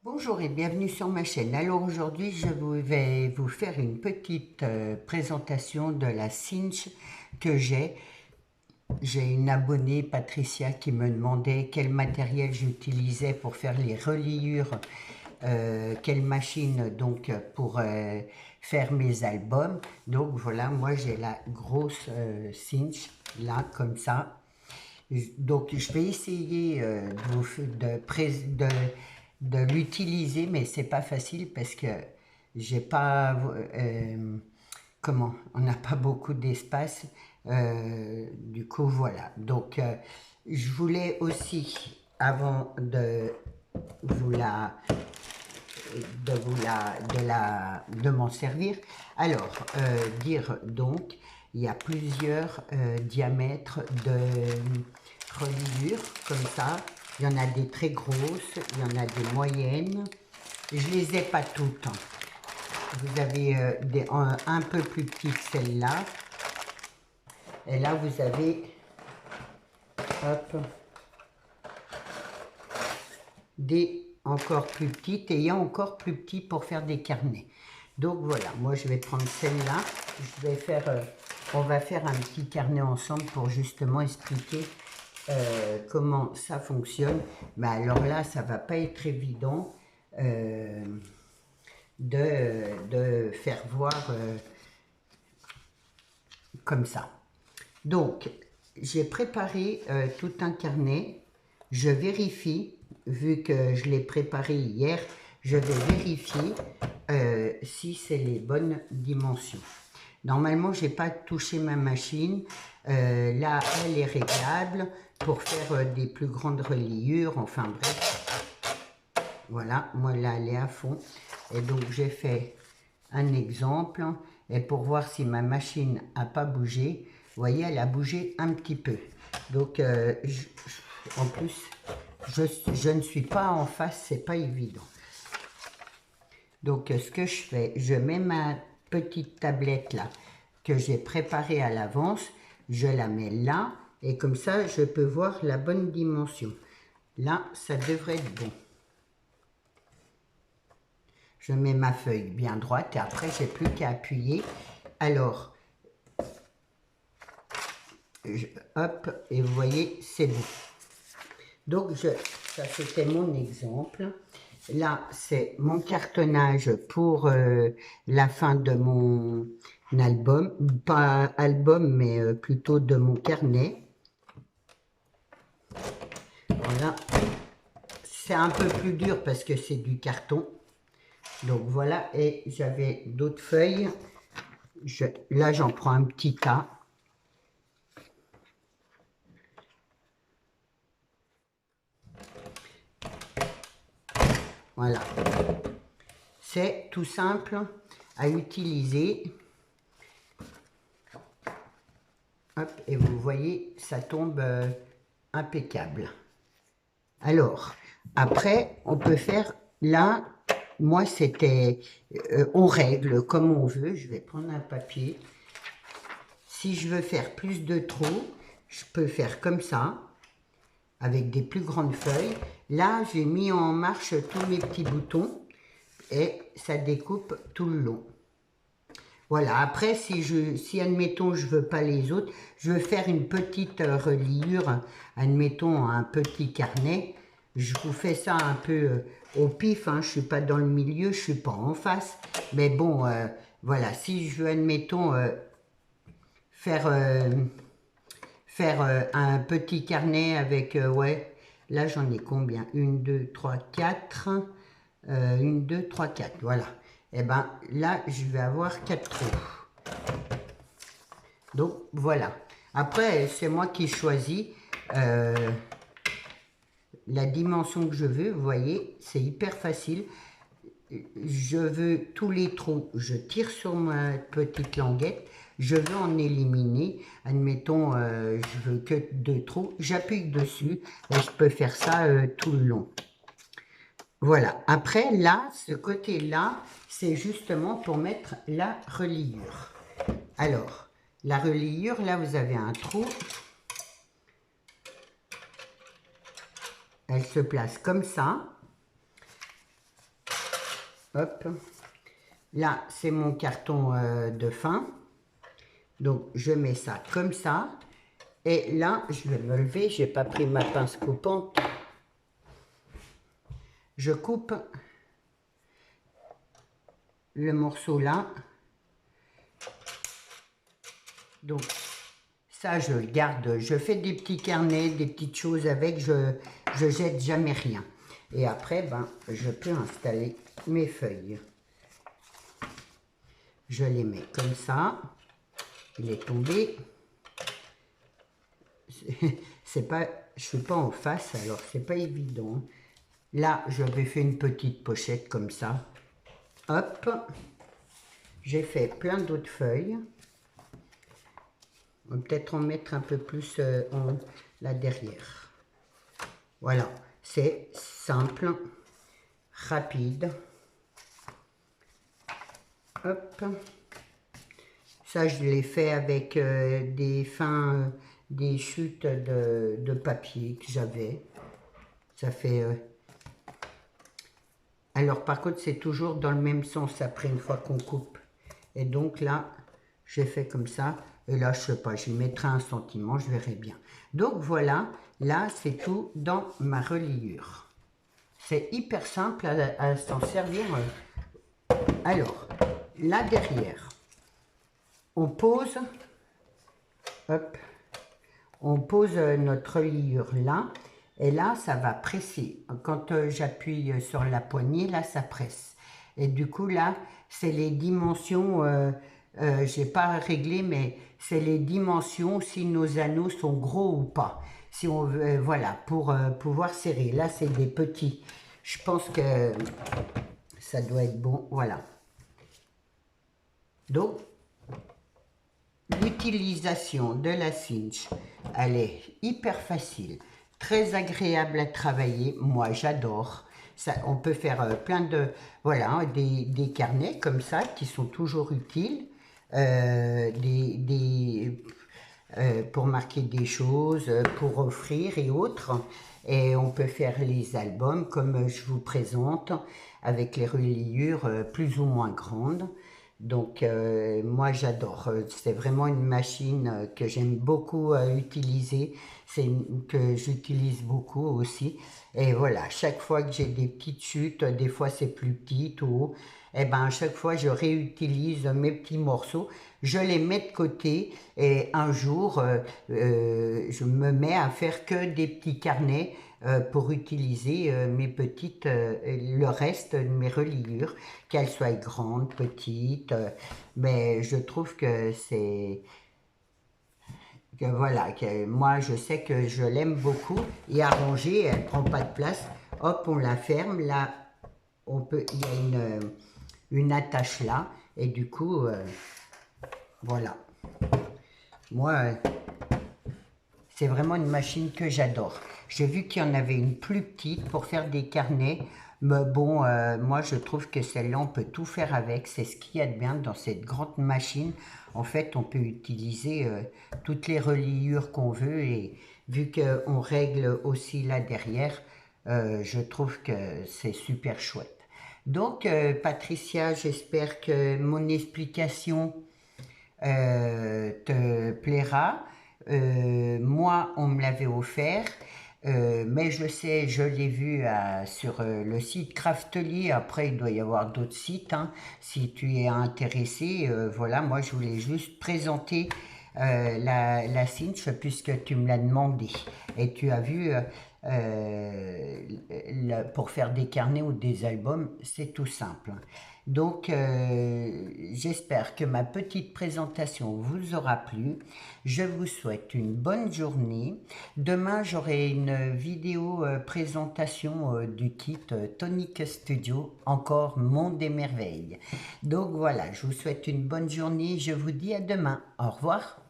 Bonjour et bienvenue sur ma chaîne. Alors aujourd'hui, vais vous faire une petite présentation de la cinch que j'ai. J'ai une abonnée, Patricia, qui me demandait quel matériel j'utilisais pour faire les reliures, quelle machine donc pour faire mes albums. Donc voilà, moi j'ai la grosse cinch là comme ça. Donc, je vais essayer de l'utiliser, mais c'est pas facile parce que j'ai pas, on n'a pas beaucoup d'espace. Du coup, voilà. Donc, je voulais aussi, avant vous la, de m'en servir, alors, dire donc, il y a plusieurs diamètres de reliures comme ça. Il y en a des très grosses, il y en a des moyennes. Je les ai pas toutes. Vous avez un peu plus petites, celle-là. Et là, vous avez, hop, des encore plus petites et il y a encore plus petits pour faire des carnets. Donc voilà, moi je vais prendre celle-là. On va faire un petit carnet ensemble pour justement expliquer comment ça fonctionne. Mais alors là, ça va pas être évident de faire voir comme ça. Donc, j'ai préparé tout un carnet. Je vérifie, vu que je l'ai préparé hier, je vais vérifier si c'est les bonnes dimensions. Normalement, je n'ai pas touché ma machine. Là, elle est réglable pour faire des plus grandes reliures. Enfin bref, voilà, moi là, elle est à fond. Et donc, j'ai fait un exemple. Et pour voir si ma machine n'a pas bougé, vous voyez, elle a bougé un petit peu. Donc, en plus, je ne suis pas en face, c'est pas évident. Donc, ce que je fais, je mets ma petite tablette là, que j'ai préparée à l'avance, je la mets là, et comme ça, je peux voir la bonne dimension. Là, ça devrait être bon. Je mets ma feuille bien droite et après, j'ai plus qu'à appuyer. Alors, hop, et vous voyez, c'est bon. Donc, ça c'était mon exemple. Là, c'est mon cartonnage pour la fin de mon album. Pas album, mais plutôt de mon carnet. Voilà. C'est un peu plus dur parce que c'est du carton. Donc voilà, et j'avais d'autres feuilles. Là, j'en prends un petit tas. Voilà. C'est tout simple à utiliser. Hop, et vous voyez, ça tombe impeccable. Alors, après, on peut faire là, moi c'était, on règle comme on veut. Je vais prendre un papier. Si je veux faire plus de trous, je peux faire comme ça, avec des plus grandes feuilles. Là, j'ai mis en marche tous mes petits boutons et ça découpe tout le long. Voilà, après, si admettons, je veux pas les autres, je veux faire une petite reliure, admettons, un petit carnet, je vous fais ça un peu au pif, hein, je suis pas dans le milieu, je suis pas en face, mais bon, voilà, si je veux, admettons, faire, un petit carnet avec, ouais, là j'en ai combien? 1, 2, 3, 4, 1, 2, 3, 4, voilà. Et ben là, je vais avoir 4 trous. Donc voilà. Après, c'est moi qui choisis la dimension que je veux. Vous voyez, c'est hyper facile. Je veux tous les trous. Je tire sur ma petite languette. Je veux en éliminer. Admettons, je veux que 2 trous. J'appuie dessus et je peux faire ça tout le long. Voilà. Après, là, ce côté-là, c'est justement pour mettre la reliure. Alors, la reliure, là, vous avez un trou. Elle se place comme ça. Hop. Là, c'est mon carton de fin. Donc, je mets ça comme ça. Et là, je vais me lever. Je n'ai pas pris ma pince coupante. Je coupe le morceau là. Donc, ça, je le garde. Je fais des petits carnets, des petites choses avec. Je jette jamais rien. Et après, ben, je peux installer mes feuilles. Je les mets comme ça. Il est tombé. C'est pas, je suis pas en face, alors c'est pas évident. Là, j'avais fait une petite pochette comme ça. Hop. J'ai fait plein d'autres feuilles. On va peut-être en mettre un peu plus là derrière. Voilà, c'est simple, rapide. Hop. Ça, je l'ai fait avec des chutes de papier que j'avais. Ça fait... Alors, par contre, c'est toujours dans le même sens après, une fois qu'on coupe. Et donc là, j'ai fait comme ça. Et là, je sais pas, j'y mettrai un sentiment, je verrai bien. Donc voilà, là, c'est tout dans ma reliure. C'est hyper simple à s'en servir. Alors, là derrière, on pose, hop, on pose notre reliure là. Et là, ça va presser. Quand j'appuie sur la poignée, là, ça presse. Et du coup, là, c'est les dimensions, j'ai pas réglé, mais c'est les dimensions si nos anneaux sont gros ou pas. Si on veut, voilà, pour pouvoir serrer. Là, c'est des petits. Je pense que ça doit être bon. Voilà. Donc, l'utilisation de la cinch, elle est hyper facile. Très agréable à travailler, moi j'adore. On peut faire plein de, voilà, des carnets comme ça qui sont toujours utiles, pour marquer des choses, pour offrir et autres. Et on peut faire les albums comme je vous présente, avec les reliures plus ou moins grandes. Donc moi j'adore, c'est vraiment une machine que j'aime beaucoup utiliser, que j'utilise beaucoup aussi. Et voilà, chaque fois que j'ai des petites chutes, des fois c'est plus petit ou et ben à chaque fois je réutilise mes petits morceaux, je les mets de côté et un jour je me mets à faire que des petits carnets pour utiliser mes petites, le reste de mes reliures, qu'elles soient grandes, petites, mais je trouve que c'est, que voilà, que moi je sais que je l'aime beaucoup, et à ranger, elle prend pas de place, hop, on la ferme, là, on peut, il y a une attache là, et du coup, voilà, moi, c'est vraiment une machine que j'adore. J'ai vu qu'il y en avait une plus petite pour faire des carnets. Mais bon, moi je trouve que celle-là, on peut tout faire avec. C'est ce qu'il y a de bien dans cette grande machine. En fait, on peut utiliser toutes les reliures qu'on veut. Et vu qu'on règle aussi là derrière, je trouve que c'est super chouette. Donc, Patricia, j'espère que mon explication te plaira. Moi, on me l'avait offert, mais je sais, je l'ai vu sur le site Craftelier. Après, il doit y avoir d'autres sites, hein, si tu es intéressé. Voilà, moi, je voulais juste présenter la cinch puisque tu me l'as demandé. Et tu as vu, pour faire des carnets ou des albums, c'est tout simple. Donc, j'espère que ma petite présentation vous aura plu. Je vous souhaite une bonne journée. Demain, j'aurai une vidéo présentation du kit Tonic Studio, encore Monde des Merveilles. Donc voilà, je vous souhaite une bonne journée. Je vous dis à demain. Au revoir.